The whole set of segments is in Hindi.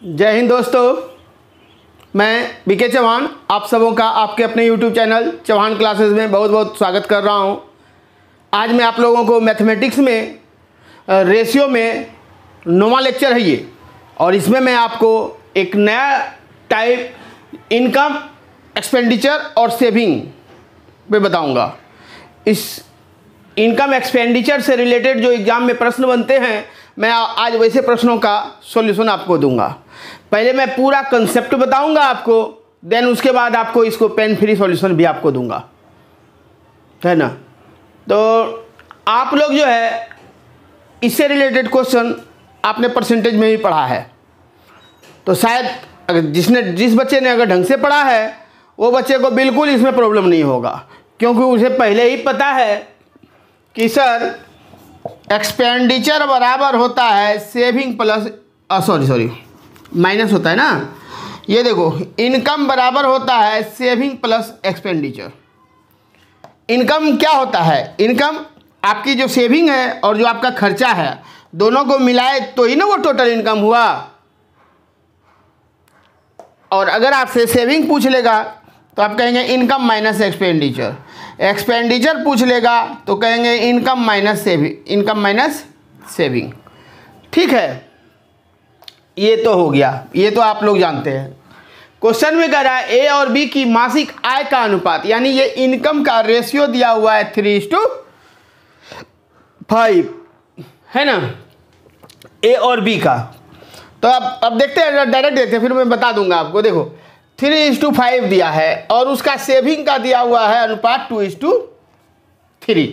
जय हिंद दोस्तों, मैं बीके चौहान आप सबों का आपके अपने यूट्यूब चैनल चौहान क्लासेस में बहुत बहुत स्वागत कर रहा हूं। आज मैं आप लोगों को मैथमेटिक्स में रेशियो में 9वां लेक्चर है ये, और इसमें मैं आपको एक नया टाइप इनकम, एक्सपेंडिचर और सेविंग पे बताऊंगा। इस इनकम एक्सपेंडिचर से रिलेटेड जो एग्ज़ाम में प्रश्न बनते हैं, मैं आज वैसे प्रश्नों का सॉल्यूशन आपको दूंगा। पहले मैं पूरा कंसेप्ट बताऊंगा आपको, देन उसके बाद आपको इसको पेन फ्री सॉल्यूशन भी आपको दूंगा, है ना। तो आप लोग जो है इससे रिलेटेड क्वेश्चन आपने परसेंटेज में भी पढ़ा है, तो शायद अगर जिस बच्चे ने अगर ढंग से पढ़ा है वो बच्चे को बिल्कुल इसमें प्रॉब्लम नहीं होगा, क्योंकि उसे पहले ही पता है कि सर एक्सपेंडिचर बराबर होता है सेविंग प्लस माइनस होता है ना। ये देखो, इनकम बराबर होता है सेविंग प्लस एक्सपेंडिचर। इनकम क्या होता है? इनकम आपकी जो सेविंग है और जो आपका खर्चा है, दोनों को मिलाए तो ही ना वो टोटल इनकम हुआ। और अगर आपसे सेविंग पूछ लेगा तो आप कहेंगे इनकम माइनस एक्सपेंडिचर। एक्सपेंडिचर पूछ लेगा तो कहेंगे इनकम माइनस सेविंग। ठीक है, ये तो हो गया, ये तो आप लोग जानते हैं। क्वेश्चन में कह रहा है ए और बी की मासिक आय का अनुपात, यानी ये इनकम का रेशियो दिया हुआ है 3:5, है ना, ए और बी का। तो अब देखते हैं, डायरेक्ट देखते हैं, फिर मैं बता दूंगा आपको। देखो 3:5 दिया है और उसका सेविंग का दिया हुआ है अनुपात 2:3।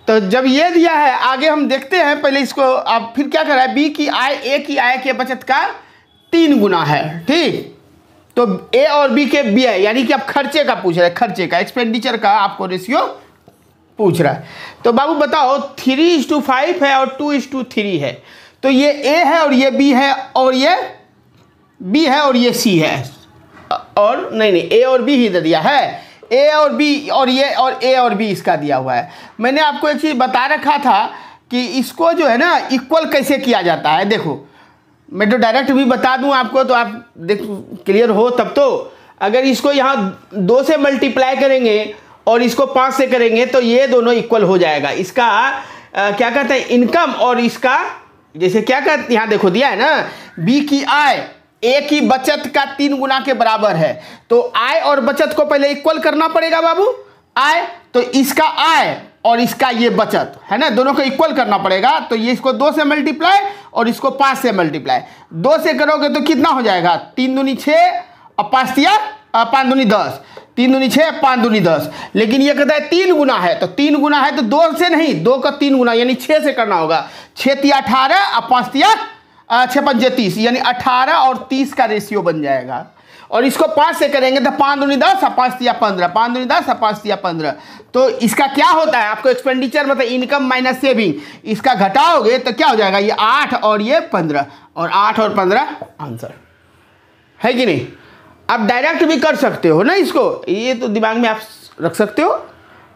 तो जब ये दिया है, आगे हम देखते हैं। पहले इसको आप फिर क्या कर रहा है, बी की आय ए की आय के बचत का 3 गुना है। ठीक, तो ए और बी के बी है, यानी कि आप खर्चे का पूछ रहे हैं, खर्चे का, एक्सपेंडिचर का आपको रेशियो पूछ रहा है। तो बाबू बताओ 3:5 है और 2:3 है, तो ये ए है और ये बी है और ये बी है और ये सी है, और नहीं ए और बी ही दे दिया है, ए और बी और ये और ए और बी इसका दिया हुआ है। मैंने आपको एक चीज़ बता रखा था कि इसको जो है ना इक्वल कैसे किया जाता है। देखो मैं तो डायरेक्ट भी बता दूं आपको, तो आप देख क्लियर हो तब। तो अगर इसको यहाँ 2 से मल्टीप्लाई करेंगे और इसको 5 से करेंगे तो ये दोनों इक्वल हो जाएगा। इसका क्या कहते हैं, इनकम, और इसका जैसे क्या कहते, यहाँ देखो दिया है ना, बी की आय ए की बचत का 3 गुना के बराबर है। तो आय और बचत को पहले इक्वल करना पड़ेगा बाबू। आय तो इसका आय और इसका ये बचत है ना, दोनों को इक्वल करना पड़ेगा। तो ये इसको 2 से मल्टीप्लाई और इसको 5 से मल्टीप्लाई। 2 से करोगे तो कितना हो जाएगा, 3 दूनी 6 और 5 दूनी 10, 3 दूनी 6, 5 दूनी 10। लेकिन ये कहता है 3 गुना है, तो 3 गुना है तो 2 से नहीं, 2 का 3 गुना यानी 6 से करना होगा। 6 तिया 18 और 5 तिया 6 पंजे 30, यानी 18 और 30 का रेशियो बन जाएगा। और इसको 5 से करेंगे तो 5 दूनी 10 और 5 तिया 15, 5 दूनी 10 और 5 तिया 15। तो इसका क्या होता है, आपको एक्सपेंडिचर मतलब इनकम माइनस सेविंग, इसका घटाओगे तो क्या हो जाएगा, ये 8 और ये 15, और 8 और 15 आंसर है कि नहीं। आप डायरेक्ट भी कर सकते हो ना इसको, ये तो दिमाग में आप रख सकते हो।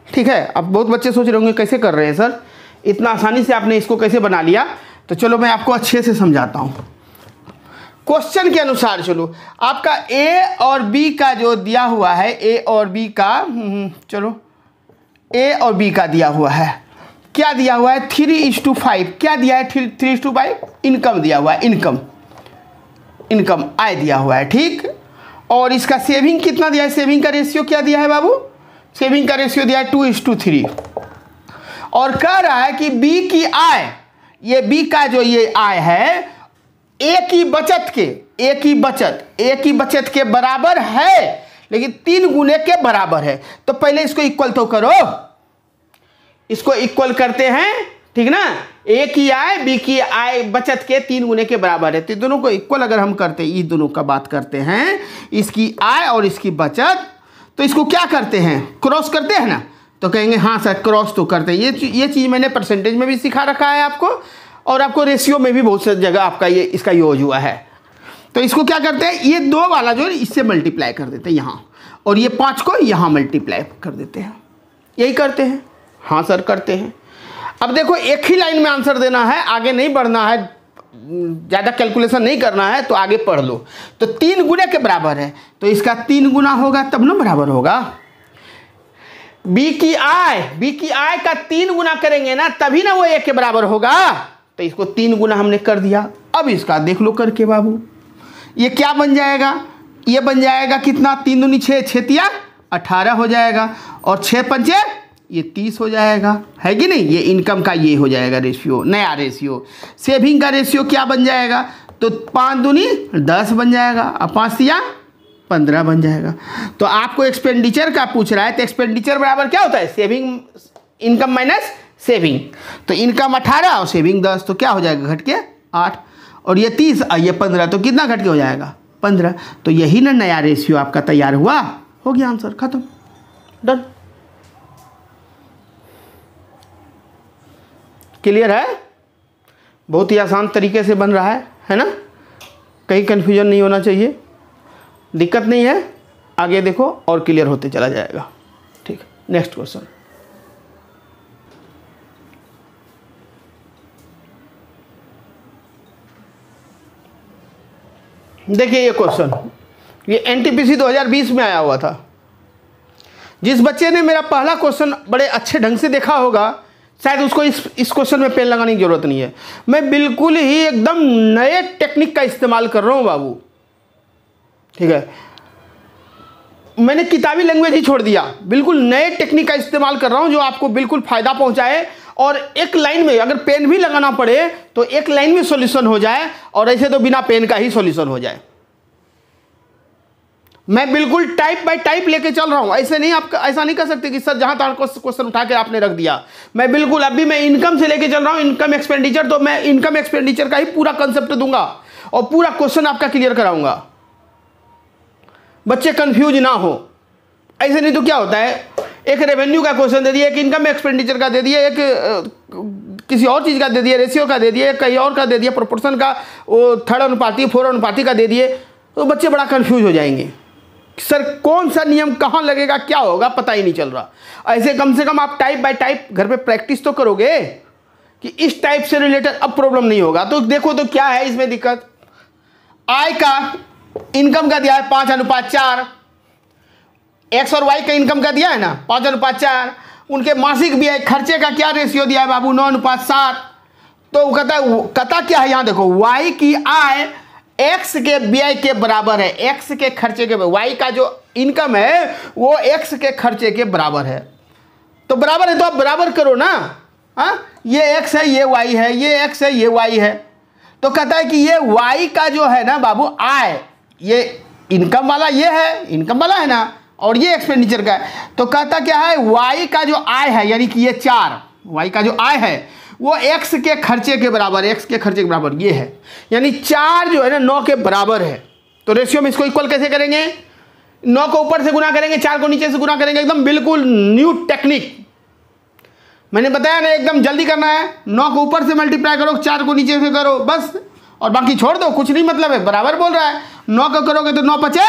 ठीक है, अब बहुत बच्चे सोच रहे होंगे कैसे कर रहे हैं सर, इतना आसानी से आपने इसको कैसे बना लिया। तो चलो मैं आपको अच्छे से समझाता हूं। क्वेश्चन के अनुसार चलो, आपका ए और बी का जो दिया हुआ है, ए और बी का, चलो ए और बी का दिया हुआ है, क्या दिया हुआ है, 3:5। क्या दिया है, 3:5 इनकम दिया हुआ है, इनकम आय दिया हुआ है। ठीक, और इसका सेविंग कितना दिया है, सेविंग का रेशियो क्या दिया है बाबू, सेविंग का रेशियो दिया है 2:3। और कह रहा है कि बी की आय, ये बी का जो ये आय है ए की बचत के बराबर है, लेकिन 3 गुने के बराबर है। तो पहले इसको इक्वल तो करो, इसको इक्वल करते हैं, ठीक ना। ए की आय बी की आय बचत के 3 गुने के बराबर है, तो दोनों को इक्वल अगर हम करते हैं, ये दोनों का बात करते हैं, इसकी आय और इसकी बचत, तो इसको क्या करते हैं, क्रॉस करते हैं ना। तो कहेंगे हाँ सर क्रॉस तो करते हैं। ये चीज़ मैंने परसेंटेज में भी सिखा रखा है आपको, और आपको रेशियो में भी बहुत सी जगह आपका ये इसका यूज हुआ है। तो इसको क्या करते हैं, ये 2 वाला जो है इससे मल्टीप्लाई कर देते हैं यहाँ, और ये 5 को यहाँ मल्टीप्लाई कर देते हैं। यही करते हैं, हाँ सर करते हैं। अब देखो एक ही लाइन में आंसर देना है, आगे नहीं बढ़ना है, ज़्यादा कैलकुलेशन नहीं करना है तो आगे पढ़ लो। तो 3 गुने के बराबर है, तो इसका 3 गुना होगा तब ना बराबर होगा। बी की आई का 3 गुना करेंगे ना तभी ना वो 1 के बराबर होगा। तो इसको 3 गुना हमने कर दिया। अब इसका देख लो करके बाबू, ये क्या बन जाएगा, ये बन जाएगा कितना, 3 दूनी 6, 6 तिया 18 हो जाएगा, और 6 पंचे ये 30 हो जाएगा, है कि नहीं। ये इनकम का ये हो जाएगा रेशियो, नया रेशियो। सेविंग का रेशियो क्या बन जाएगा, तो 5 दूनी 10 बन जाएगा, और 5 तिया 15 बन जाएगा। तो आपको एक्सपेंडिचर का पूछ रहा है, तो एक्सपेंडिचर बराबर क्या होता है, सेविंग, इनकम माइनस सेविंग। तो इनकम 18 और सेविंग 10, तो क्या हो जाएगा, घट के 8, और ये 30 और ये 15, तो कितना घट के हो जाएगा, 15। तो यही ना नया रेशियो आपका तैयार हुआ, हो गया आंसर, खत्म, डन। क्लियर है, बहुत ही आसान तरीके से बन रहा है ना, कहीं कन्फ्यूजन नहीं होना चाहिए, दिक्कत नहीं है, आगे देखो और क्लियर होते चला जाएगा। ठीक, नेक्स्ट क्वेश्चन। देखिए ये क्वेश्चन, ये एनटीपीसी 2020 में आया हुआ था। जिस बच्चे ने मेरा पहला क्वेश्चन बड़े अच्छे ढंग से देखा होगा, शायद उसको इस क्वेश्चन में पेन लगाने की जरूरत नहीं है। मैं बिल्कुल ही एकदम नए टेक्निक का इस्तेमाल कर रहा हूं बाबू, ठीक है। मैंने किताबी लैंग्वेज ही छोड़ दिया, बिल्कुल नए टेक्निक का इस्तेमाल कर रहा हूं जो आपको बिल्कुल फायदा पहुंचाए, और एक लाइन में अगर पेन भी लगाना पड़े तो एक लाइन में सॉल्यूशन हो जाए, और ऐसे तो बिना पेन का ही सॉल्यूशन हो जाए। मैं बिल्कुल टाइप बाय टाइप लेके चल रहा हूं, ऐसे नहीं, आप ऐसा नहीं कर सकते कि सर जहां तहां क्वेश्चन उठा के आपने रख दिया। मैं बिल्कुल अभी मैं इनकम से लेके चल रहा हूं, इनकम एक्सपेंडिचर, तो मैं इनकम एक्सपेंडिचर का ही पूरा कंसेप्ट दूंगा और पूरा क्वेश्चन आपका क्लियर कराऊंगा, बच्चे कंफ्यूज ना हो। ऐसे नहीं तो क्या होता है, एक रेवेन्यू का क्वेश्चन दे दिया, एक इनकम एक्सपेंडिचर का दे दिया, एक किसी और चीज़ का दे दिया, रेशियो का दे दिया, कहीं और का दे दिया, प्रोपोर्शन का, वो 3 अनुपाती 4 अनुपाती का दे दिए, तो बच्चे बड़ा कंफ्यूज हो जाएंगे, सर कौन सा नियम कहाँ लगेगा, क्या होगा, पता ही नहीं चल रहा। ऐसे कम से कम आप टाइप बाय टाइप घर पे प्रैक्टिस तो करोगे कि इस टाइप से रिलेटेड अब प्रॉब्लम नहीं होगा। तो देखो तो क्या है इसमें दिक्कत, आय का इनकम का दिया है 5:4, एक्स और वाई का इनकम का दिया है ना 5:4, उनके मासिक व्यय खर्चे का क्या रेशियो दिया है बाबू 9:7। तो कहता क्या है यहाँ देखो, वाई की आय एक्स के व्यय के बराबर है, एक्स के खर्चे के, वाई का जो इनकम है वो एक्स के खर्चे के बराबर है। तो बराबर है तो आप बराबर करो ना, हाँ, ये एक्स है ये वाई है, ये एक्स है ये वाई है। तो कहता है कि ये वाई का जो है ना बाबू आय, ये इनकम वाला ये है, इनकम वाला है ना, और ये एक्सपेंडिचर का है। तो कहता क्या है, वाई का जो आय है यानी कि ये 4, वाई का जो आय है वो एक्स के खर्चे के बराबर, एक्स के खर्चे के बराबर ये है, यानी 4 जो है ना 9 के बराबर है। तो रेशियो में इसको इक्वल कैसे करेंगे, 9 को ऊपर से गुना करेंगे, 4 को नीचे से गुना करेंगे, एकदम बिल्कुल न्यू टेक्निक मैंने बताया ना, एकदम जल्दी करना है। 9 को ऊपर से मल्टीप्लाई करो, 4 को नीचे से करो बस, और बाकी छोड़ दो, कुछ नहीं मतलब है, बराबर बोल रहा है। 9 को करोगे तो 9 पचे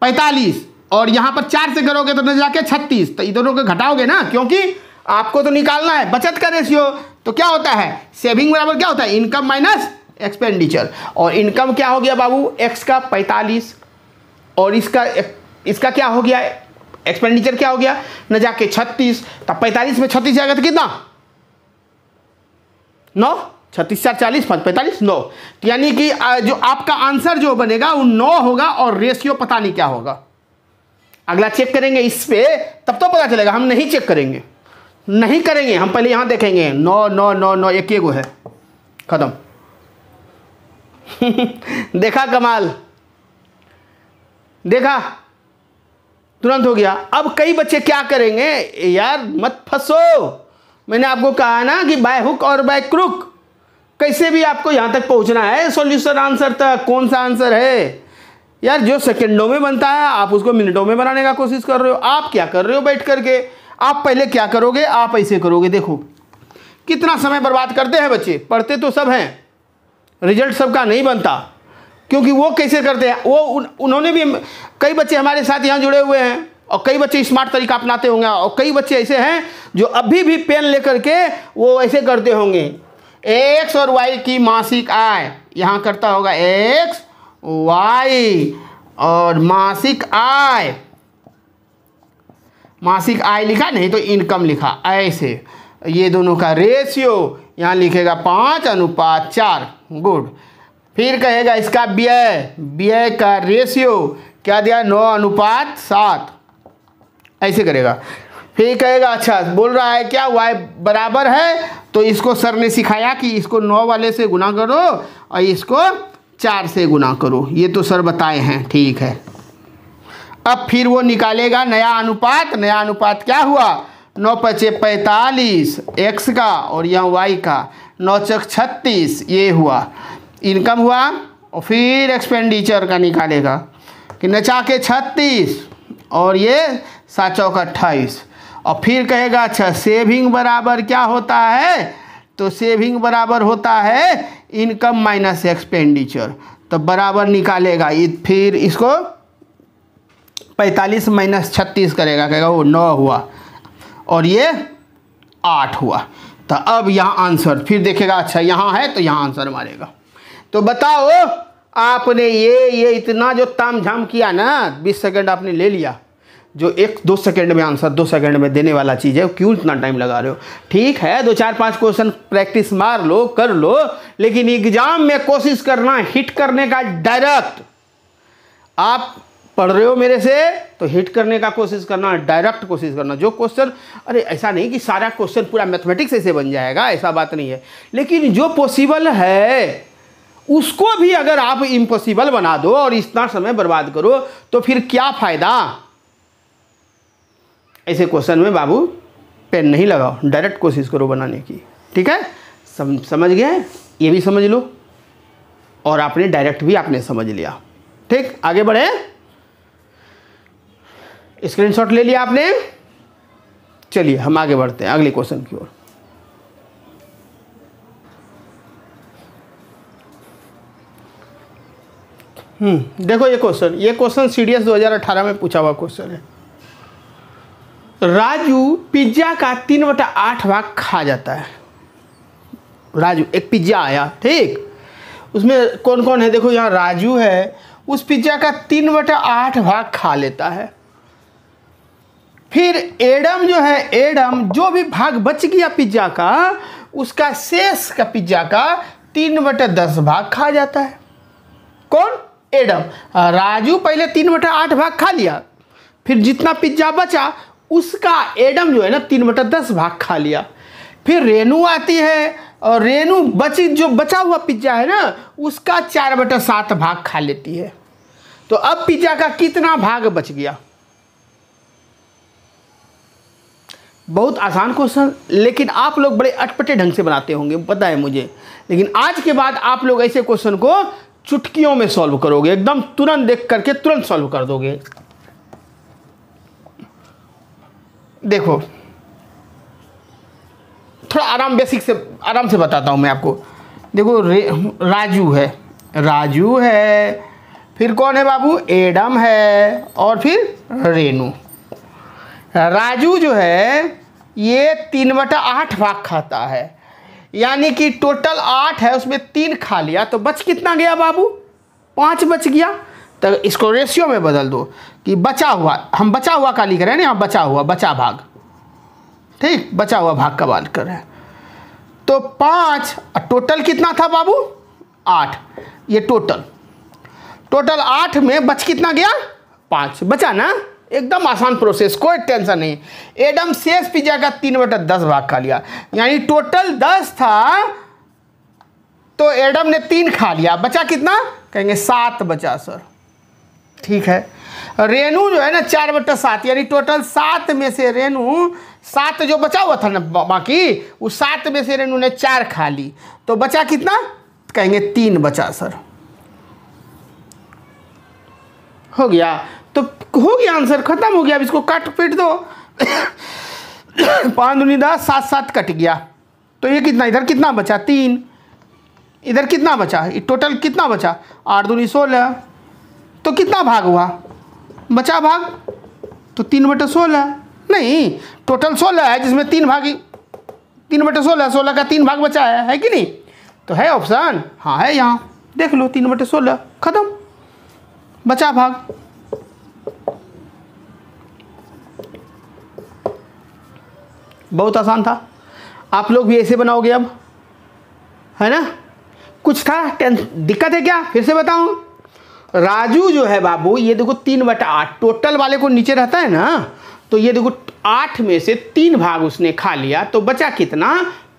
45, और यहाँ पर 4 से करोगे तो जाके 36। तो इधरों को घटाओगे ना, क्योंकि आपको तो निकालना है बचत का रेशियो। तो क्या होता है, सेविंग बराबर क्या होता है, इनकम माइनस एक्सपेंडिचर। और इनकम क्या हो गया बाबू, एक्स का 45, और इसका क्या हो गया, एक्सपेंडिचर क्या हो गया न जाके 36। तब 45 में 36 जाएगा तो कितना 9, 36 4 40 5 45 9। यानी कि जो आपका आंसर जो बनेगा वो 9 होगा, और रेशियो पता नहीं क्या होगा। अगला चेक करेंगे इस पे, तब तो पता चलेगा। हम नहीं चेक करेंगे, नहीं करेंगे, हम पहले यहां देखेंगे 9 9 9 9 एक ही है, खत्म। देखा कमाल, देखा तुरंत हो गया। अब कई बच्चे क्या करेंगे, यार मत फंसो, मैंने आपको कहा ना कि बाय हुक और बाय क्रुक कैसे भी आपको यहां तक पहुंचना है सॉल्यूशन आंसर तक। कौन सा आंसर है यार, जो सेकंडों में बनता है आप उसको मिनटों में बनाने का कोशिश कर रहे हो। आप क्या कर रहे हो बैठ करके, आप पहले क्या करोगे, आप ऐसे करोगे, देखो कितना समय बर्बाद करते हैं बच्चे। पढ़ते तो सब हैं, रिजल्ट सबका नहीं बनता, क्योंकि वो कैसे करते हैं, वो उन्होंने भी, कई बच्चे हमारे साथ यहाँ जुड़े हुए हैं, और कई बच्चे स्मार्ट तरीका अपनाते होंगे, और कई बच्चे ऐसे हैं जो अभी भी पेन लेकर के वो ऐसे करते होंगे, एक्स और वाई की मासिक आय, यहाँ करता होगा एक्स वाई और मासिक आय, मासिक आय लिखा नहीं तो इनकम लिखा, ऐसे ये दोनों का रेशियो यहाँ लिखेगा 5:4। गुड। फिर कहेगा इसका व्यय, व्यय का रेशियो क्या दिया 9:7, ऐसे करेगा। फिर कहेगा अच्छा बोल रहा है क्या y बराबर है, तो इसको सर ने सिखाया कि इसको 9 वाले से गुना करो और इसको 4 से गुना करो, ये तो सर बताए हैं, ठीक है। अब फिर वो निकालेगा नया अनुपात, नया अनुपात क्या हुआ 9×5 = 45 x का और यहाँ y का, 9×4 = 36 ये हुआ, इनकम हुआ। और फिर एक्सपेंडिचर का निकालेगा कि 9×4 = 36 और ये 7×4 = 28। और फिर कहेगा अच्छा सेविंग बराबर क्या होता है, तो सेविंग बराबर होता है इनकम माइनस एक्सपेंडिचर, तो बराबर निकालेगा। फिर इसको 45 - 36 करेगा, कहेगा वो 9 हुआ और ये 8 हुआ। तो अब यहाँ आंसर फिर देखेगा अच्छा यहाँ है तो यहाँ आंसर मारेगा। तो बताओ आपने ये इतना जो तामझाम किया ना, 20 सेकंड आपने ले लिया, जो 1-2 सेकंड में आंसर 2 सेकंड में देने वाला चीज़ है, क्यों इतना टाइम लगा रहे हो? ठीक है 2-4-5 क्वेश्चन प्रैक्टिस मार लो, कर लो, लेकिन एग्जाम में कोशिश करना हिट करने का डायरेक्ट। आप पढ़ रहे हो मेरे से तो हिट करने का कोशिश करना, डायरेक्ट कोशिश करना। जो क्वेश्चन, अरे ऐसा नहीं कि सारा क्वेश्चन पूरा मैथमेटिक्स ऐसे बन जाएगा, ऐसा बात नहीं है, लेकिन जो पॉसिबल है उसको भी अगर आप इम्पॉसिबल बना दो और इतना समय बर्बाद करो तो फिर क्या फ़ायदा। ऐसे क्वेश्चन में बाबू पेन नहीं लगाओ, डायरेक्ट कोशिश करो बनाने की, ठीक है। समझ गए, ये भी समझ लो और आपने डायरेक्ट भी आपने समझ लिया, ठीक। आगे बढ़े, स्क्रीनशॉट ले लिया आपने, चलिए हम आगे बढ़ते हैं अगले क्वेश्चन की ओर। देखो ये क्वेश्चन सीडीएस 2018 में पूछा हुआ क्वेश्चन है। राजू पिज्जा का 3/8 भाग खा जाता है। राजू, एक पिज्जा आया, ठीक, उसमें कौन कौन है देखो, यहाँ राजू है, उस पिज्जा का 3/8 भाग खा लेता है। फिर एडम जो है, एडम जो भी भाग बच गया पिज्जा का, उसका शेष का पिज्जा का 3/10 भाग खा जाता है। कौन? एडम। राजू पहले 3/8 भाग खा लिया, फिर जितना पिज्जा बचा उसका एडम जो है ना 3/10 भाग खा लिया। फिर रेनू आती है और रेनू जो बचा हुआ पिज्जा है ना उसका 4/7 भाग खा लेती है। तो अब पिज्जा का कितना भाग बच गया? बहुत आसान क्वेश्चन, लेकिन आप लोग बड़े अटपटे ढंग से बनाते होंगे, पता है मुझे, लेकिन आज के बाद आप लोग ऐसे क्वेश्चन को चुटकियों में सॉल्व करोगे, एकदम तुरंत देख करके तुरंत सॉल्व कर दोगे। देखो थोड़ा आराम से बताता हूं मैं आपको। देखो राजू है, फिर कौन है बाबू? एडम है और फिर रेनू। राजू जो है ये 3/8 भाग खाता है, यानी कि टोटल 8 है, उसमें 3 खा लिया, तो बच कितना गया बाबू? 5 बच गया। तो इसको रेशियो में बदल दो कि बचा हुआ, हम बचा हुआ का लिख रहे हैं ना, यहाँ बचा भाग, ठीक, बचा हुआ भाग का बात कर रहे हैं। तो 5, टोटल कितना था बाबू? 8। ये टोटल 8 में बच कितना गया? 5 बचा ना। एकदम आसान प्रोसेस, कोई टेंशन नहीं। एडम शेष पिज्जा का 3/10 भाग खा लिया, यानी टोटल 10 था तो एडम ने 3 खा लिया, बचा कितना? कहेंगे 7 बचा सर, ठीक है। रेनू जो है ना 4/7, यानी टोटल 7 में से रेनू 7 जो बचा हुआ था ना बाकी, उस 7 में से रेनू ने 4 खा ली, तो बचा कितना? कहेंगे 3 बचा सर। हो गया, तो हो गया आंसर, खत्म हो गया। अब इसको काट पीट दो 5 दूनी 10, 7 कट गया, तो ये कितना, इधर कितना बचा? 3, इधर कितना बचा? टोटल कितना बचा? 8 दूनी 16, तो कितना भाग हुआ? बचा भाग तो 3/16 नहीं, टोटल 16 है जिसमें 3 भाग, 3/16, 16 का 3 भाग बचा है कि नहीं? तो है ऑप्शन, हाँ है यहाँ, देख लो 3/16 खत्म, बचा भाग। बहुत आसान था, आप लोग भी ऐसे बनाओगे अब, है ना? कुछ था दिक्कत है क्या? फिर से बताऊं, राजू जो है बाबू, ये देखो 3/8 टोटल वाले को नीचे रहता है ना, तो ये देखो 8 में से 3 भाग उसने खा लिया, तो बचा कितना?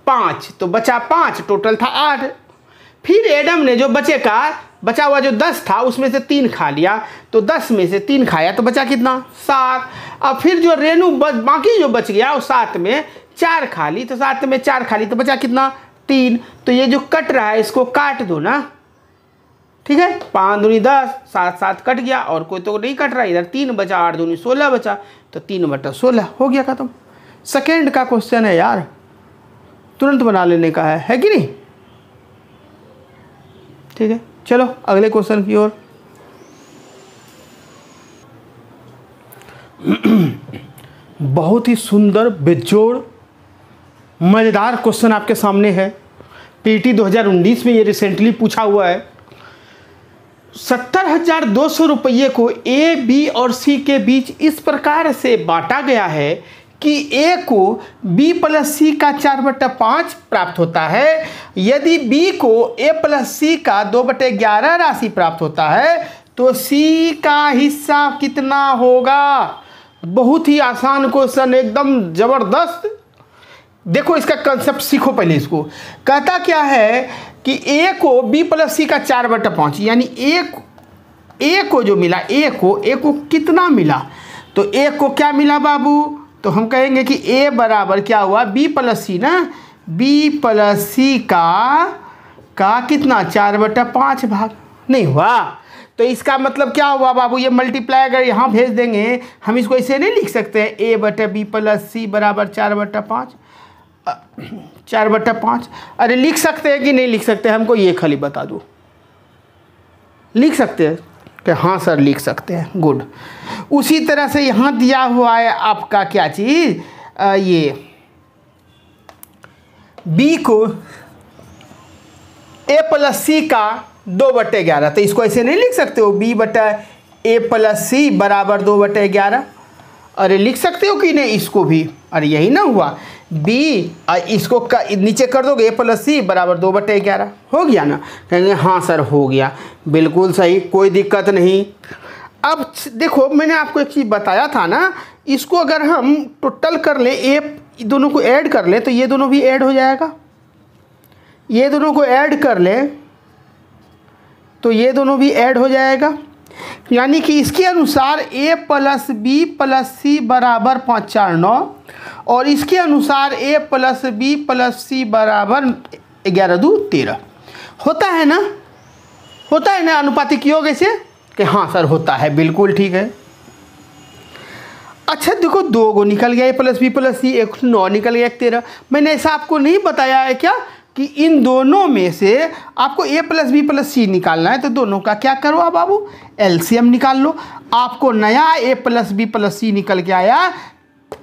5, तो बचा 5, टोटल था 8। फिर एडम ने जो बचा हुआ जो 10 था उसमें से 3 खा लिया, तो 10 में से 3 खाया तो बचा कितना? 7। अब फिर जो रेनू बाकी जो बच गया वो 7 में 4 खा ली, तो 7 में 4 खा ली तो बचा कितना? 3। तो ये जो कट रहा है इसको काट दो ना, ठीक है? 5 दूनी 10, 7 कट गया, और कोई तो नहीं कट रहा, इधर 3 बचा, 8 दूनी 16 बचा, तो 3/16 हो गया खत्म। सेकेंड का क्वेश्चन है यार, तुरंत बना लेने का है कि नहीं? ठीक है, चलो अगले क्वेश्चन की ओर। बहुत ही सुंदर, बेजोड़, मज़ेदार क्वेश्चन आपके सामने है। पीटी 2019 में ये रिसेंटली पूछा हुआ है। 70,200 रुपये को ए, बी और सी के बीच इस प्रकार से बांटा गया है कि ए को बी प्लस सी का 4/5 प्राप्त होता है। यदि बी को ए प्लस सी का 2/11 राशि प्राप्त होता है तो सी का हिस्सा कितना होगा? बहुत ही आसान क्वेश्चन, एकदम ज़बरदस्त। देखो इसका कंसेप्ट सीखो पहले। इसको कहता क्या है कि ए को बी प्लस सी का 4/5, यानी ए को जो मिला, ए को कितना मिला? तो ए को क्या मिला बाबू? तो हम कहेंगे कि ए बराबर क्या हुआ? बी प्लस सी ना, बी प्लस सी का कितना? 4/5 भाग, नहीं हुआ? तो इसका मतलब क्या हुआ बाबू? ये मल्टीप्लाई अगर यहाँ भेज देंगे, हम इसको ऐसे नहीं लिख सकते हैं a/b प्लस सी बराबर 4/5? 4/5 अरे लिख सकते हैं कि नहीं लिख सकते? हमको ये खाली बता दो। लिख सकते हैं कि हाँ सर लिख सकते हैं, गुड। उसी तरह से यहाँ दिया हुआ है आपका क्या चीज़, ये b को a प्लस सी का 2/11, तो इसको ऐसे नहीं लिख सकते हो b/a प्लस सी बराबर 2/11? अरे लिख सकते हो कि नहीं इसको भी? अरे यही ना हुआ, b इसको नीचे कर दोगे, a प्लस सी बराबर 2/11 हो गया ना? कहेंगे हाँ सर हो गया, बिल्कुल सही, कोई दिक्कत नहीं। अब देखो मैंने आपको एक चीज़ बताया था ना, इसको अगर हम टोटल कर ले, ए दोनों को ऐड कर ले तो ये दोनों भी ऐड हो जाएगा, ये दोनों को ऐड कर ले तो ये दोनों भी ऐड हो जाएगा, यानी कि इसके अनुसार a प्लस बी प्लस सी बराबर 5 4 9, और इसके अनुसार a प्लस बी प्लस सी बराबर 11 2 13 होता है ना? होता है ना अनुपातिक योग ऐसे? कि हाँ सर होता है, बिल्कुल ठीक है। अच्छा देखो 2 को निकल गया, a प्लस बी प्लस सी, 1 9 निकल गया, 1 13। मैंने ऐसा आपको नहीं बताया है क्या कि इन दोनों में से आपको a प्लस बी प्लस सी निकालना है? तो दोनों का क्या करो आप बाबू, एलसीएम निकाल लो। आपको नया a प्लस बी प्लस सी निकल के आया,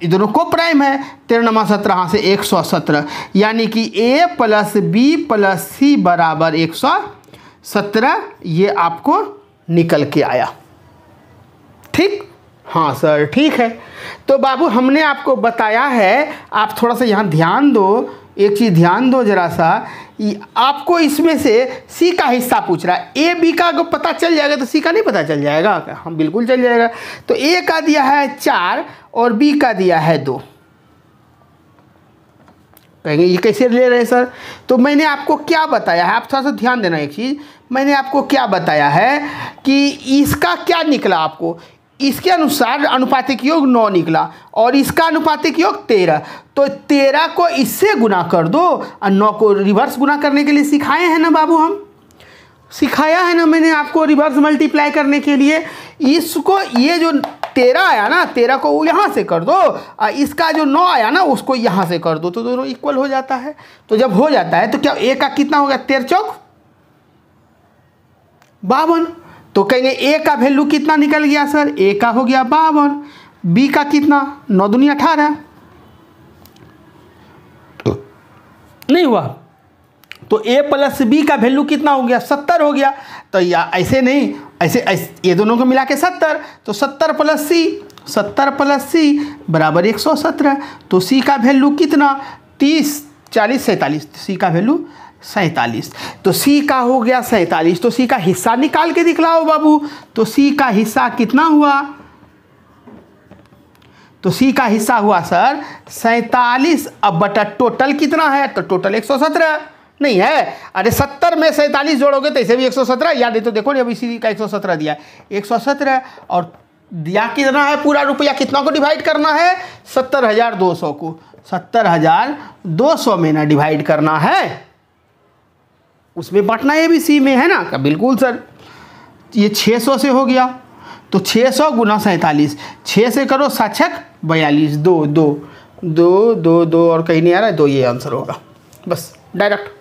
ये दोनों को प्राइम है, 13 17 से 117, यानी कि a प्लस बी प्लस सी बराबर 117, ये आपको निकल के आया। ठीक? हाँ सर ठीक है। तो बाबू हमने आपको बताया है, आप थोड़ा सा यहाँ ध्यान दो, एक चीज़ ध्यान दो ज़रा सा, आपको इसमें से सी का हिस्सा पूछ रहा है। ए बी का अगर पता चल जाएगा तो सी का नहीं पता चल जाएगा? हाँ बिल्कुल चल जाएगा। तो ए का दिया है 4 और बी का दिया है 2। कहेंगे ये कैसे ले रहे हैं सर? तो मैंने आपको क्या बताया है, आप थोड़ा सा ध्यान देना एक चीज़, मैंने आपको क्या बताया है कि इसका क्या निकला आपको, इसके अनुसार अनुपातिक योग 9 निकला और इसका अनुपातिक योग 13, तो 13 को इससे गुना कर दो और 9 को रिवर्स गुना करने के लिए सिखाए हैं ना बाबू, हम सिखाया है ना मैंने आपको रिवर्स मल्टीप्लाई करने के लिए। इसको ये जो 13 आया ना, 13 को यहाँ से कर दो और इसका जो 9 आया ना उसको यहाँ से कर दो, तो दोनों इक्वल हो जाता है। तो जब हो जाता है तो क्या ए का कितना हो गया, 13 चौक 52, तो कहेंगे ए का वैल्यू कितना निकल गया सर, ए का हो गया 52, बी का कितना 9 दूनी 18, नहीं हुआ तो ए प्लस बी का वैल्यू कितना हो गया, 70 हो गया। तो या ऐसे नहीं, ऐसे ये दोनों को मिला के 70, तो 70 प्लस सी बराबर 117। तो सी का वैल्यू कितना, 30, 40, 47, सी का वैल्यू 47। तो सी का हो गया 47। तो सी का हिस्सा निकाल के दिखलाओ बाबू। तो सी का हिस्सा कितना हुआ, तो सी का हिस्सा हुआ सर 47। अब बटा टोटल कितना है, तो टोटल 117 नहीं है। अरे 70 में 47 जोड़ोगे तो इसे भी 117 याद है। तो देखो नहीं, अभी सी का 117 दिया है, 117 और दिया कितना है, पूरा रुपया कितना को डिवाइड करना है, 70,200 को। 70,200 में ना डिवाइड करना है, उसमें बांटना है भी सी में, है ना। का बिल्कुल सर, ये 600 से हो गया। तो 600 गुना 47, 6 से करो 7 42, 2 2 2 2 2 और कहीं नहीं आ रहा है 2, ये आंसर होगा। बस डायरेक्ट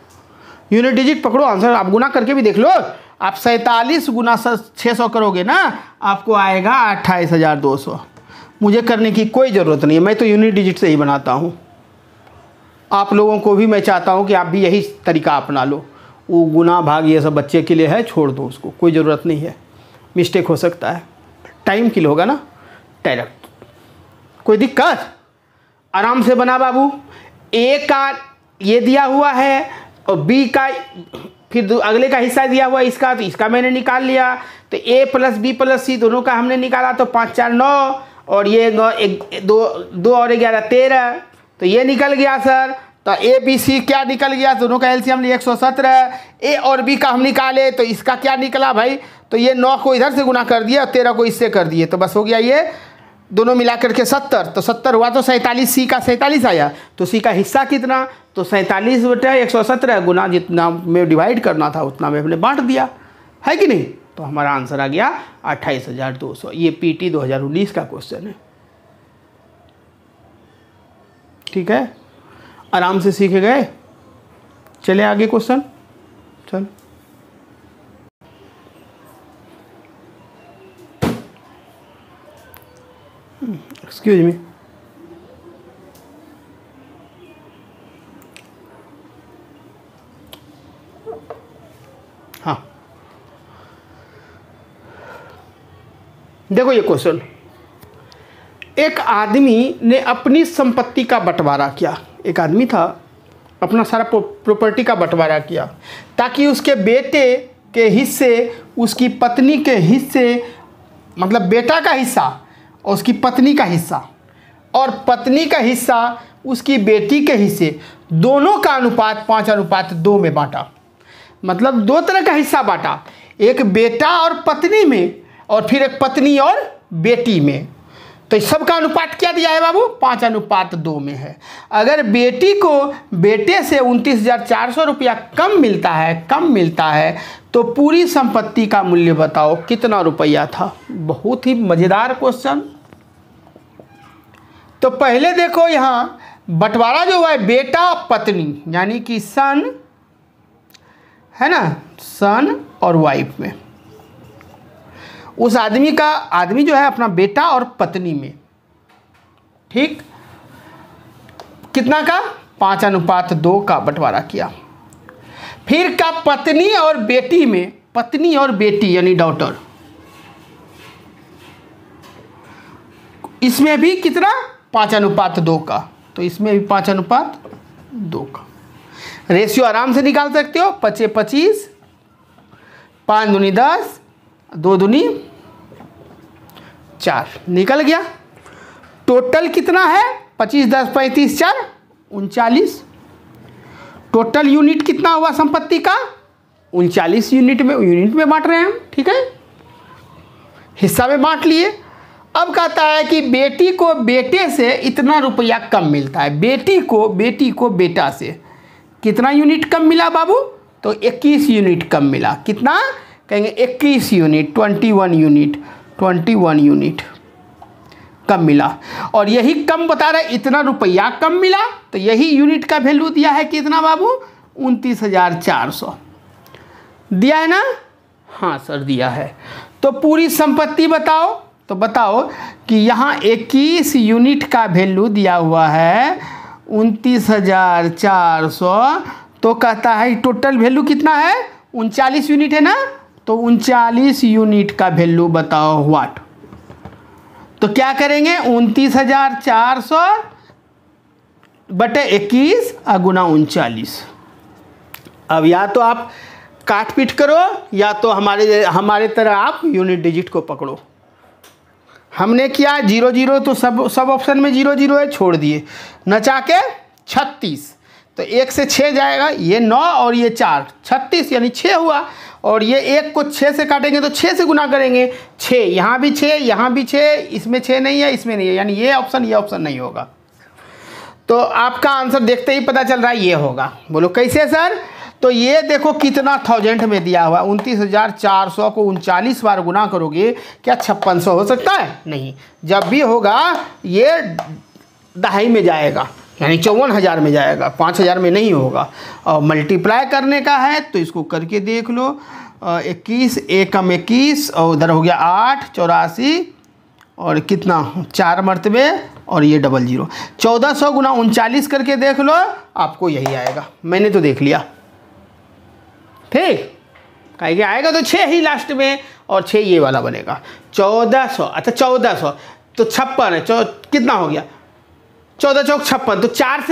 यूनिट डिजिट पकड़ो, आंसर आप गुना करके भी देख लो। आप 47 गुना 600 करोगे ना, आपको आएगा 28,200। मुझे करने की कोई ज़रूरत नहीं है, मैं तो यूनिट डिजिट से ही बनाता हूँ। आप लोगों को भी मैं चाहता हूँ कि आप भी यही तरीका अपना लो। वो गुना भाग ये सब बच्चे के लिए है, छोड़ दो उसको, कोई ज़रूरत नहीं है। मिस्टेक हो सकता है, टाइम किल होगा ना। डायरेक्ट कोई दिक्कत, आराम से बना बाबू। ए का ये दिया हुआ है और बी का फिर अगले का हिस्सा दिया हुआ है इसका, तो इसका मैंने निकाल लिया। तो ए प्लस बी प्लस सी दोनों का हमने निकाला, तो 5 4 9 और ये 9 1 2 और 11 13, तो ये निकल गया सर। तो ए बी सी क्या निकल गया, दोनों का एलसीएम लिया 117। ए और बी का हम निकाले, तो इसका क्या निकला भाई, तो ये 9 को इधर से गुना कर दिया और 13 को इससे कर दिए, तो बस हो गया ये दोनों मिला करके 70। तो 70 हुआ तो 47, सी का 47 आया। तो सी का हिस्सा कितना, तो 47 बटा 117 गुना जितना में डिवाइड करना था उतना में हमने बांट दिया, है कि नहीं। तो हमारा आंसर आ गया 28,200। ये पीटी 2019 का क्वेश्चन है। ठीक है, आराम से सीखे गए। चले आगे क्वेश्चन, चल। एक्सक्यूज मी, हाँ देखो ये क्वेश्चन, एक आदमी ने अपनी संपत्ति का बंटवारा किया। एक आदमी था, अपना सारा प्रॉपर्टी का बंटवारा किया ताकि उसके बेटे के हिस्से, उसकी पत्नी के हिस्से, मतलब बेटा का हिस्सा और उसकी पत्नी का हिस्सा, और पत्नी का हिस्सा उसकी बेटी के हिस्से, दोनों का अनुपात 5:2 में बांटा। मतलब दो तरह का हिस्सा बांटा, एक बेटा और पत्नी में और फिर एक पत्नी और बेटी में। तो सबका अनुपात क्या दिया है बाबू, 5:2 में है। अगर बेटी को बेटे से 29,400 रुपया कम मिलता है तो पूरी संपत्ति का मूल्य बताओ कितना रुपया था। बहुत ही मज़ेदार क्वेश्चन। तो पहले देखो यहाँ बंटवारा जो हुआ है बेटा पत्नी, यानी कि सन, है ना, सन और वाइफ में। उस आदमी जो है अपना बेटा और पत्नी में, ठीक, कितना का, 5:2 का बंटवारा किया। फिर का पत्नी और बेटी में, पत्नी और बेटी यानी डॉटर, इसमें भी कितना, 5:2 का। तो इसमें भी 5:2 का। रेशियो आराम से निकाल सकते हो, 5 25, 5 दूनी 10, 2 दूनी 4, निकल गया। टोटल कितना है, 25 10 35 4 39। टोटल यूनिट कितना हुआ संपत्ति का, 39 यूनिट में बांट रहे हैं हम, ठीक है, हिस्सा में बांट लिए। अब कहता है कि बेटी को बेटे से इतना रुपया कम मिलता है। बेटी को बेटा से कितना यूनिट कम मिला बाबू, तो 21 यूनिट कम मिला। कितना कहेंगे, 21 यूनिट, 21 यूनिट कम मिला। और यही कम बता रहा है, इतना रुपया कम मिला, तो यही यूनिट का वैल्यू दिया है कितना बाबू, 29,400 दिया है ना। हाँ सर दिया है। तो पूरी संपत्ति बताओ। तो बताओ कि यहाँ 21 यूनिट का वैल्यू दिया हुआ है 29,400, तो कहता है टोटल वैल्यू कितना है, 39 यूनिट है ना, तो 39 यूनिट का वैल्यू बताओ व्हाट। तो क्या करेंगे, 29,400 बटे 21 गुना 39। अब या तो आप काट पीट करो या तो हमारे तरह आप यूनिट डिजिट को पकड़ो। हमने किया 0 0, तो सब ऑप्शन में 0 0 है, छोड़ दिए। नचा के 36, तो 1 से 6 जाएगा, ये 9 और ये 4, 36 यानी 6 हुआ। और ये 1 को 6 से काटेंगे तो 6 से गुना करेंगे, 6 यहाँ भी 6, यहाँ भी 6, इसमें 6 नहीं है, इसमें नहीं है, यानी ये ऑप्शन नहीं होगा। तो आपका आंसर देखते ही पता चल रहा है ये होगा। बोलो कैसे सर? तो ये देखो कितना 1000 में दिया हुआ, 29,400 को 39 बार गुना करोगे, क्या 5600 हो सकता है? नहीं, जब भी होगा ये दहाई में जाएगा, यानी 54,000 में जाएगा, 5,000 में नहीं होगा। और मल्टीप्लाई करने का है तो इसको करके देख लो, 21 1 कम 21 और उधर हो गया 8 84 और कितना 4 मरतबे और ये 00, 1400 गुना 39 करके देख लो, आपको यही आएगा। मैंने तो देख लिया, ठीक कहेंगे आएगा तो 6 ही लास्ट में, और 6 ये वाला बनेगा 1400। अच्छा 1400 तो 56 है, कितना हो गया 14 चौक 56, तो 4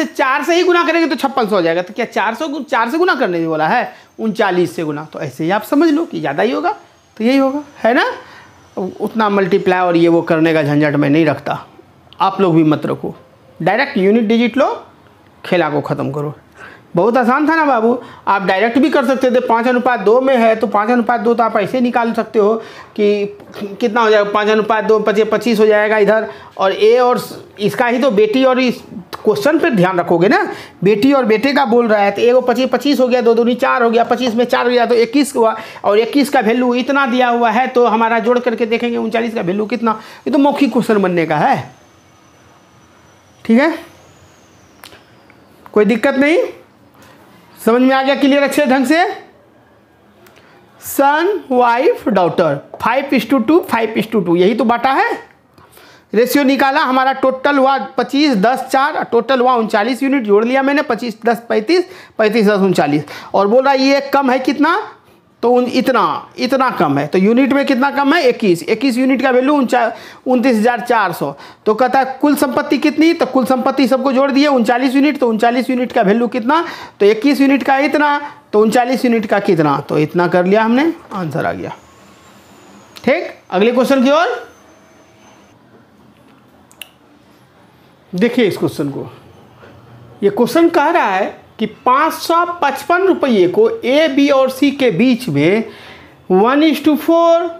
से ही गुना करेंगे तो 5600 हो जाएगा। तो क्या 4 से गुना करने बोला है, 39 से गुना, तो ऐसे ही आप समझ लो कि ज़्यादा ही होगा, तो यही होगा, है ना। उतना मल्टीप्लाई और ये वो करने का झंझट मैं नहीं रखता, आप लोग भी मत रखो, डायरेक्ट यूनिट डिजिट लो, खेला को ख़त्म करो। बहुत आसान था ना बाबू, आप डायरेक्ट भी कर सकते थे, 5:2 में है तो 5:2 तो आप ऐसे निकाल सकते हो कि कितना हो जाएगा, 5:2 25 हो जाएगा इधर, और ए और इसका ही तो बेटी, और इस क्वेश्चन पे ध्यान रखोगे ना, बेटी और बेटे का बोल रहा है, तो एगो 25 हो गया, 2 दूनी 4 हो गया, 25 में 4 हो गया तो 21 हुआ, और 21 का वैल्यू इतना दिया हुआ है, तो हमारा जोड़ करके देखेंगे 39 का वैल्यू कितना। ये तो मौखिक क्वेश्चन बनने का है, ठीक है, कोई दिक्कत नहीं, समझ में आ गया क्लियर अच्छे ढंग से। सन वाइफ डॉटर 5:2 5:2, यही तो बाटा है, रेशियो निकाला, हमारा टोटल हुआ 25 10 4, टोटल हुआ 39 यूनिट, जोड़ लिया मैंने, 25 10 35 35 10 39, और बोल रहा है ये कम है कितना, तो इतना कम है, तो यूनिट में कितना कम है 21 यूनिट का वैल्यू 29,400। तो कहता है कुल संपत्ति कितनी, तो कुल संपत्ति सबको जोड़ दिए 39 यूनिट, तो 39 यूनिट का वैल्यू कितना, तो 21 यूनिट का इतना, तो 39 यूनिट का कितना, तो इतना कर लिया हमने, आंसर आ गया। ठीक, अगले क्वेश्चन की ओर देखिए। इस क्वेश्चन को, ये क्वेश्चन कह रहा है कि 555 रुपये को ए बी और सी के बीच में 1:4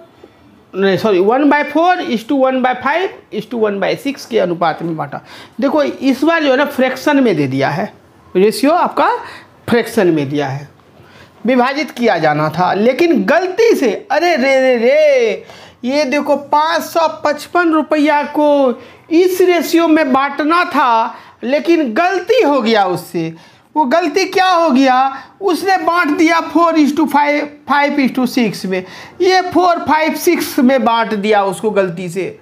1/5:1/6 के अनुपात में बांटा। देखो इस बार जो है ना फ्रैक्शन में दे दिया है, रेशियो आपका फ्रैक्शन में दिया है, विभाजित किया जाना था, लेकिन गलती से अरे रे ये देखो 555 रुपया को इस रेशियो में बांटना था, लेकिन गलती हो गया उससे। वो गलती क्या हो गया, उसने बांट दिया 4:5 5:6 में, ये 4 5 6 में बांट दिया उसको, गलती से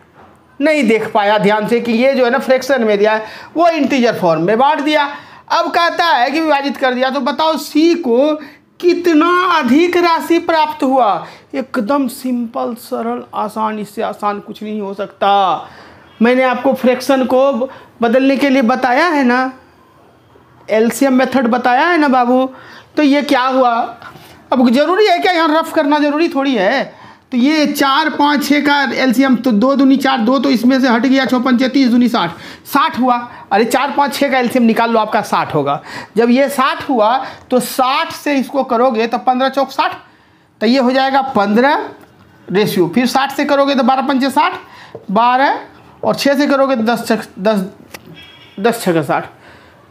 नहीं देख पाया ध्यान से कि ये जो है ना फ्रैक्शन में दिया है, वो इंटीजर फॉर्म में बांट दिया। अब कहता है कि विभाजित कर दिया, तो बताओ सी को कितना अधिक राशि प्राप्त हुआ। एकदम सिंपल सरल आसान, इससे आसान कुछ नहीं हो सकता। मैंने आपको फ्रैक्शन को बदलने के लिए बताया है ना, एलसीएम मेथड बताया है ना बाबू। तो ये क्या हुआ, अब जरूरी है क्या यहाँ रफ करना, जरूरी थोड़ी है। तो ये 4 5 6 का एलसीएम, तो 2 दूनी 4, 2 तो इसमें से हट गया, 6 5 30 दूनी 60 60 हुआ। अरे 4 5 6 का एलसीएम निकाल लो, आपका 60 होगा। जब ये 60 हुआ तो 60 से इसको करोगे तो 15 चौक 60, तो ये हो जाएगा 15 रेशियो, फिर 60 से करोगे तो 12 पंचे 60 12, और 6 से करोगे तो 10 6 का 60,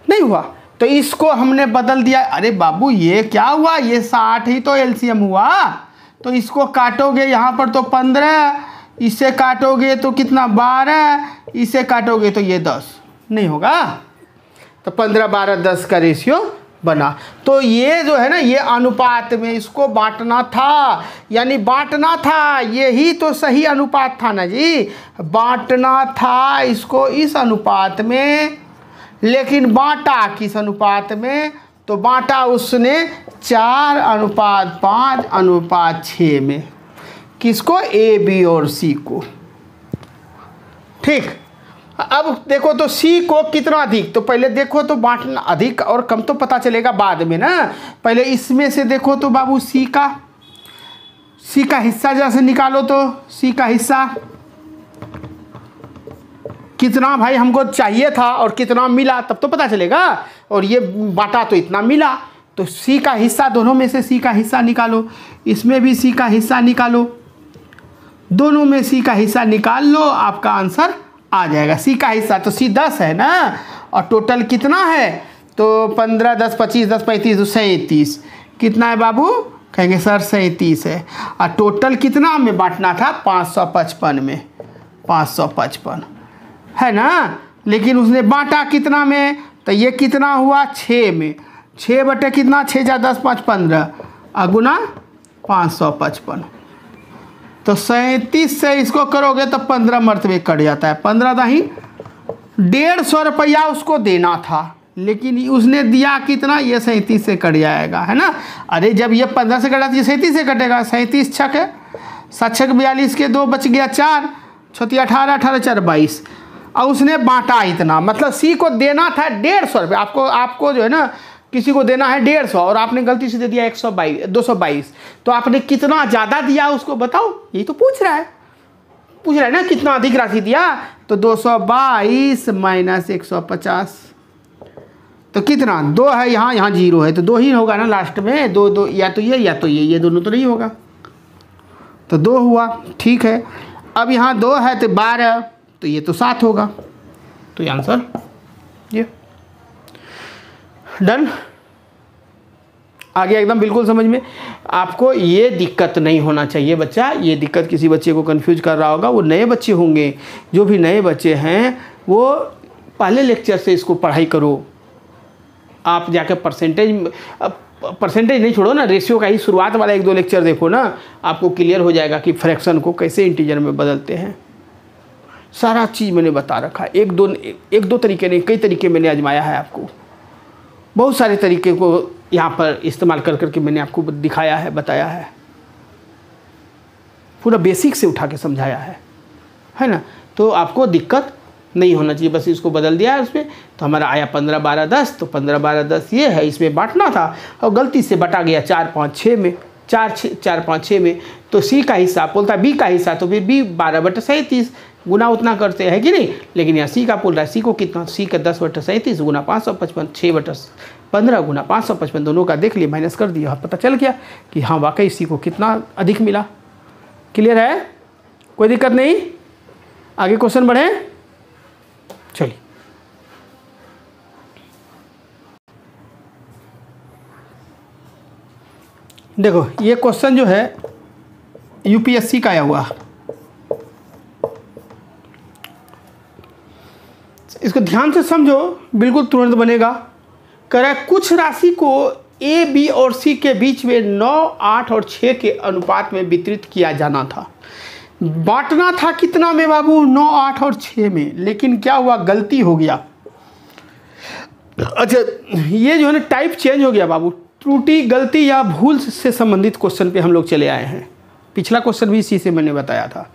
नहीं हुआ। तो इसको हमने बदल दिया। अरे बाबू ये क्या हुआ, ये 60 ही तो एलसीएम हुआ, तो इसको काटोगे यहाँ पर तो 15, इससे काटोगे तो कितना 12, इससे काटोगे तो ये 10, नहीं होगा। तो 15 12 10 का रेशियो बना। तो ये जो है ना, ये अनुपात में इसको बांटना था, यानी बांटना था, यही तो सही अनुपात था ना जी, बांटना था इसको इस अनुपात में, लेकिन बांटा किस अनुपात में, तो बांटा उसने 4:5:6 में। किसको? ए, बी और सी को। ठीक, अब देखो तो सी को कितना अधिक, तो पहले देखो तो बांटना अधिक और कम तो पता चलेगा बाद में ना। पहले इसमें से देखो तो बाबू सी का हिस्सा जैसे निकालो तो सी का हिस्सा कितना भाई हमको चाहिए था और कितना मिला, तब तो पता चलेगा। और ये बांटा तो इतना मिला, तो सी का हिस्सा, दोनों में से सी का हिस्सा निकालो, इसमें भी सी का हिस्सा निकालो, दोनों में सी का हिस्सा निकाल लो, आपका आंसर आ जाएगा। सी का हिस्सा तो सी 10 है ना, और टोटल कितना है? तो 15, 10, 25, 10, 35, 37। कितना है बाबू? कहेंगे सर 37 है। और टोटल कितना में बांटना था? 555 में, 555 है ना। लेकिन उसने बांटा कितना में? तो ये कितना हुआ? 6 में। 6 बटे कितना? 6 × 10 = 5, 15 अगुना 555। तो 37 से इसको करोगे तो 15 मरतबे कट जाता है। 15 दाही 150 रुपया उसको देना था, लेकिन उसने दिया कितना? ये 37 से कट जाएगा, है ना। अरे जब ये 15 से कटा तो ये 37 से कटेगा। 37 छक है, 7 छक 42 के 2 बच गया 4, 6 18, 18 4 22। और उसने बांटा इतना, मतलब सी को देना था 150 रुपये। आपको जो है ना किसी को देना है 150 और आपने गलती से दे दिया 222, तो आपने कितना ज़्यादा दिया उसको बताओ। यही तो पूछ रहा है ना, कितना अधिक राशि दिया। तो 222 - 150, तो कितना? 2 है यहाँ 0 है, तो 2 ही होगा ना लास्ट में। 2 या तो ये दोनों तो नहीं होगा, तो 2 हुआ। ठीक है, अब यहाँ 2 है तो 12, तो ये तो 7 होगा। तो ये आंसर ये डन। आगे एकदम बिल्कुल समझ में। आपको ये दिक्कत नहीं होना चाहिए बच्चा, ये दिक्कत किसी बच्चे को कंफ्यूज कर रहा होगा। वो नए बच्चे होंगे, जो भी नए बच्चे हैं वो पहले लेक्चर से इसको पढ़ाई करो। आप जाकर परसेंटेज नहीं छोड़ो ना, रेशियो का ही शुरुआत वाला 1-2 लेक्चर देखो ना, आपको क्लियर हो जाएगा कि फ्रैक्शन को कैसे इंटीजर में बदलते हैं। सारा चीज़ मैंने बता रखा है। एक दो तरीके नहीं, कई तरीके मैंने आजमाया है आपको। बहुत सारे तरीके को यहाँ पर इस्तेमाल कर करके मैंने आपको दिखाया है, बताया है, पूरा बेसिक से उठा के समझाया है ना। तो आपको दिक्कत नहीं होना चाहिए। बस इसको बदल दिया है उसमें, तो हमारा आया 15 12 10। तो 15 12 10 ये है, इसमें बांटना था और गलती से बटा गया 4 5 6 में, 4 5 6 में। तो सी का हिस्सा बोलता है बी का हिस्सा, तो फिर बी 12/37 गुना उतना करते हैं कि नहीं। लेकिन यहाँ सी का बोल रहा है, सी को कितना? सी का 10/37 गुना 555, 6/15 गुना 555, दोनों का देख लिया, माइनस कर दिया, पता चल गया कि हाँ वाकई सी को कितना अधिक मिला। क्लियर है? कोई दिक्कत नहीं। आगे क्वेश्चन बढ़े, चलिए। देखो ये क्वेश्चन जो है यूपीएससी का आया हुआ, इसको ध्यान से समझो, बिल्कुल तुरंत बनेगा। कह रहा है कुछ राशि को ए, बी और सी के बीच में 9, 8 और 6 के अनुपात में वितरित किया जाना था। बांटना था कितना में बाबू? 9, 8 और 6 में। लेकिन क्या हुआ? गलती हो गया। अच्छा, ये जो है ना टाइप चेंज हो गया बाबू। त्रुटि, गलती या भूल से संबंधित क्वेश्चन पे हम लोग चले आए हैं। पिछला क्वेश्चन भी इसी से मैंने बताया था।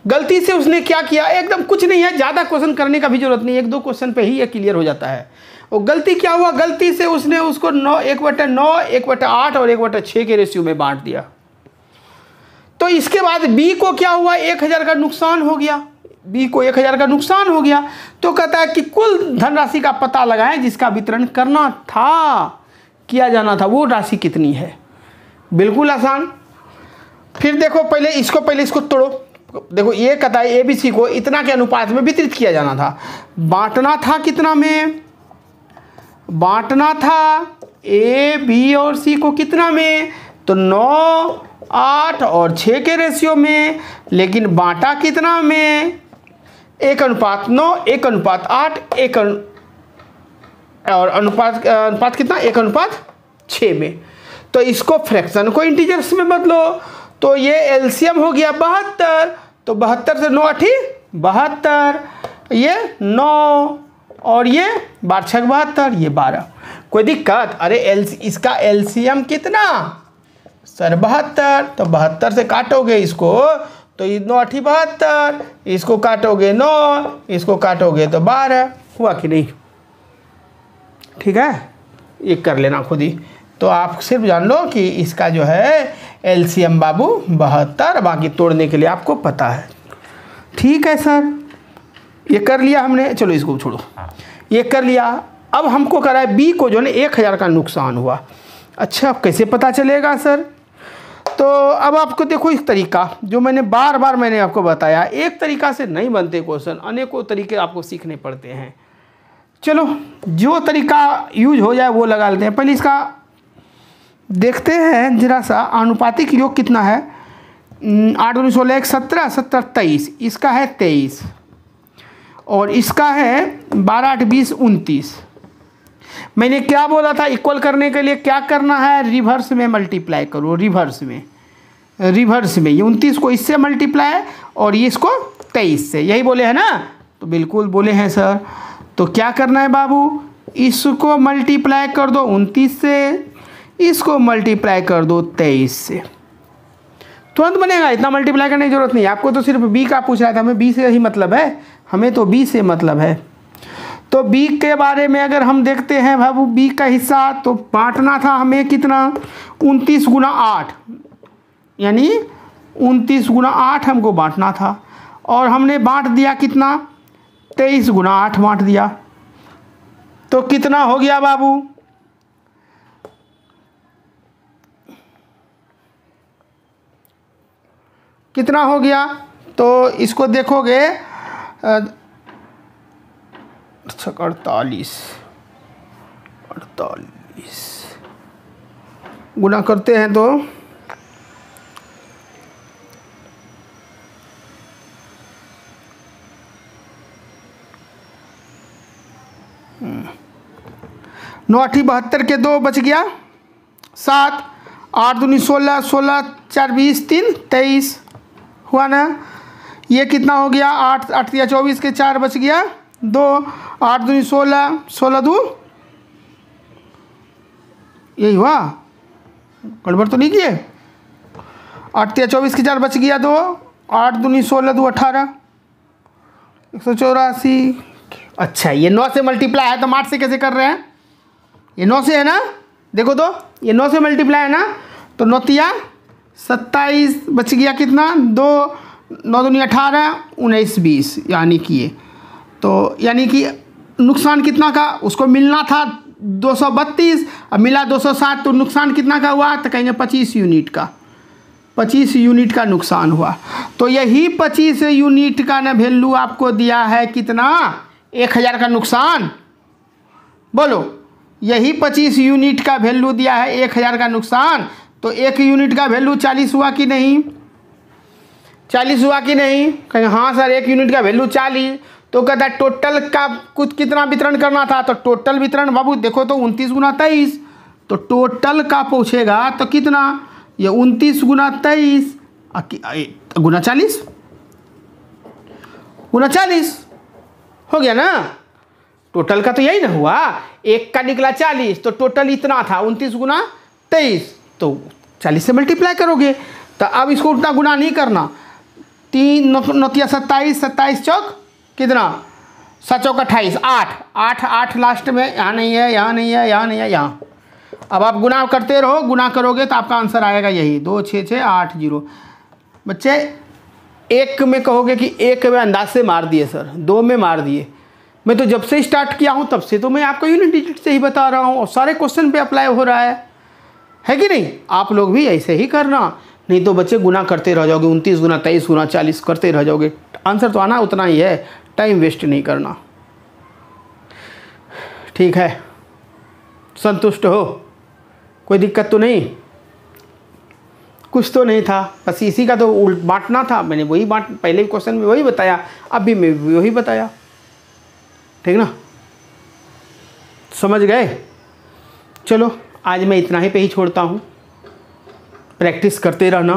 गलती से उसने क्या किया? एकदम कुछ नहीं है, ज़्यादा क्वेश्चन करने का भी जरूरत नहीं, 1-2 क्वेश्चन पे ही ये क्लियर हो जाता है। और गलती क्या हुआ? गलती से उसने उसको 1/9, 1/8 और 1/6 के रेशियो में बांट दिया। तो इसके बाद बी को क्या हुआ? 1000 का नुकसान हो गया। बी को 1000 का नुकसान हो गया। तो कहता है कि कुल धनराशि का पता लगाएं जिसका वितरण करना था, किया जाना था, वो राशि कितनी है। बिल्कुल आसान। फिर देखो पहले इसको तोड़ो। देखो ये कहता है ए बी सी को इतना के अनुपात में वितरित किया जाना था। बांटना था कितना में? बांटना था ए, बी और सी को कितना में? तो 9, 8 और 6 के रेशियो में। लेकिन बांटा कितना में? 1:9, 1:8, और अनुपात कितना? 1:6 में। तो इसको फ्रैक्शन को इंटीजर्स में बदलो, तो ये एलसीएम हो गया 72। तो 72 से 9 8 72, ये 9 और ये 12 6 72, ये 12। कोई दिक्कत? अरे इसका एलसीएम कितना सर 72, तो 72 से काटोगे इसको तो 9 8 72, इसको काटोगे 9, इसको काटोगे तो 12, हुआ कि नहीं? ठीक है, ये कर लेना खुद ही। तो आप सिर्फ जान लो कि इसका जो है एलसीएम बाबू 72, बाकी तोड़ने के लिए आपको पता है। ठीक है सर, ये कर लिया हमने, चलो इसको छोड़ो, ये कर लिया। अब हमको करा है बी को जो है 1000 का नुकसान हुआ। अच्छा, अब कैसे पता चलेगा सर? तो अब आपको देखो इस तरीका जो मैंने बार बार मैंने आपको बताया, एक तरीका से नहीं बनते क्वेश्चन, अनेकों तरीके आपको सीखने पड़ते हैं। चलो जो तरीका यूज हो जाए वो लगा लेते हैं। पहले इसका देखते हैं जरा सा, आनुपातिक योग कितना है? 8 दूनी 16 1 17 17 23, इसका है 23 और इसका है 12 8 20 29। मैंने क्या बोला था? इक्वल करने के लिए क्या करना है? रिवर्स में मल्टीप्लाई करो, रिवर्स में ये 29 को इससे मल्टीप्लाई और ये इसको 23 से, यही बोले हैं ना? तो बिल्कुल बोले हैं सर। तो क्या करना है बाबू? इसको मल्टीप्लाई कर दो 29 से, इसको मल्टीप्लाई कर दो 23 से, तुरंत बनेगा। इतना मल्टीप्लाई करने की जरूरत नहीं, आपको तो सिर्फ बी का पूछ रहा था, हमें बी से ही मतलब है, हमें तो बी से मतलब है। तो बी के बारे में अगर हम देखते हैं बाबू, बी का हिस्सा तो बांटना था हमें कितना? 29 गुना 8, यानी 29 गुना 8 हमको बांटना था और हमने बांट दिया कितना? 23 गुना 8 बांट दिया। तो कितना हो गया बाबू? कितना हो गया? तो इसको देखोगे 48 गुना करते हैं तो 9 8 72 के 2 बच गया 7, 8 दूनी 16 16 4 20 3 23 हुआ ना? ये कितना हो गया? 8 8 3 24 के 4 बच गया 2, 8 दूनी 16 16 2, यही हुआ, गड़बड़ तो नहीं किए? 8 3 24 के 4 बच गया 2, 8 दूनी 16 2 18, 184। अच्छा, ये 9 से मल्टीप्लाई है तो 8 से कैसे कर रहे हैं? ये 9 से है ना, देखो तो ये 9 से मल्टीप्लाई है ना, तो 9 तिया 27 बच गया कितना? 2, 9 दूनी 18 19 20, यानी कि ये तो यानी कि नुकसान कितना का? उसको मिलना था 232, अब मिला 260, तो नुकसान कितना का हुआ? तो कहेंगे 25 यूनिट का, 25 यूनिट का नुकसान हुआ। तो यही 25 यूनिट का ना वैल्यू आपको दिया है कितना? 1000 का नुकसान। बोलो, यही 25 यूनिट का वैल्यू दिया है 1000 का नुकसान। तो 1 यूनिट का वैल्यू 40 हुआ कि नहीं? 40 हुआ कि नहीं? कहेंगे हाँ सर 1 यूनिट का वैल्यू 40। तो कहता है टोटल का कुछ कितना वितरण करना था? तो टोटल वितरण बाबू देखो तो 29 गुना 23, तो टोटल का पूछेगा तो कितना? ये 29 गुना 23 गुना 40 गुना 40 हो गया ना? टोटल का तो यही ना हुआ, 1 का निकला 40, तो टोटल इतना था 29 गुना 23, तो 40 से मल्टीप्लाई करोगे। तो अब इसको उतना गुना नहीं करना, 3 9 27 27 चौक कितना? 7 चौक 28, 8 8 8 लास्ट में, यहाँ नहीं है, यहाँ नहीं है, यहाँ नहीं है, यहाँ। अब आप गुना करते रहो, गुना करोगे तो आपका आंसर आएगा यही 2 6 6 8 0। बच्चे एक में कहोगे कि एक में अंदाज से मार दिए सर, 2 में मार दिए। मैं तो जब से स्टार्ट किया हूँ तब से तो मैं आपको यूनिट डिजिट से ही बता रहा हूँ और सारे क्वेश्चन पे अप्लाई हो रहा है कि नहीं? आप लोग भी ऐसे ही करना, नहीं तो बच्चे गुना करते रह जाओगे, 29 गुना 23 गुना 40 करते रह जाओगे। आंसर तो आना उतना ही है, टाइम वेस्ट नहीं करना। ठीक है, संतुष्ट हो? कोई दिक्कत तो नहीं? कुछ तो नहीं था, बस इसी का तो उल्ट बांटना था, मैंने वही पहले क्वेश्चन में वही बताया, अभी मैं वही बताया, ठीक ना? समझ गए? चलो आज मैं इतना ही पे ही छोड़ता हूँ। प्रैक्टिस करते रहना,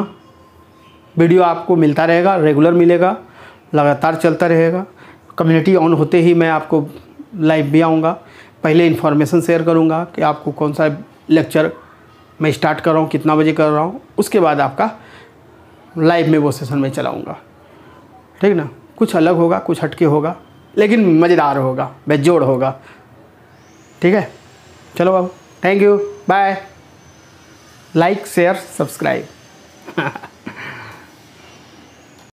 वीडियो आपको मिलता रहेगा, रेगुलर मिलेगा, लगातार चलता रहेगा। कम्युनिटी ऑन होते ही मैं आपको लाइव भी आऊँगा। पहले इन्फॉर्मेशन शेयर करूँगा कि आपको कौन सा लेक्चर मैं स्टार्ट कर रहा हूँ, कितना बजे कर रहा हूँ, उसके बाद आपका लाइव में वो सेशन में चलाऊँगा। ठीक ना, कुछ अलग होगा, कुछ हटके होगा, लेकिन मज़ेदार होगा, बेजोड़ होगा। ठीक है, चलो अब thank you, bye, like share subscribe.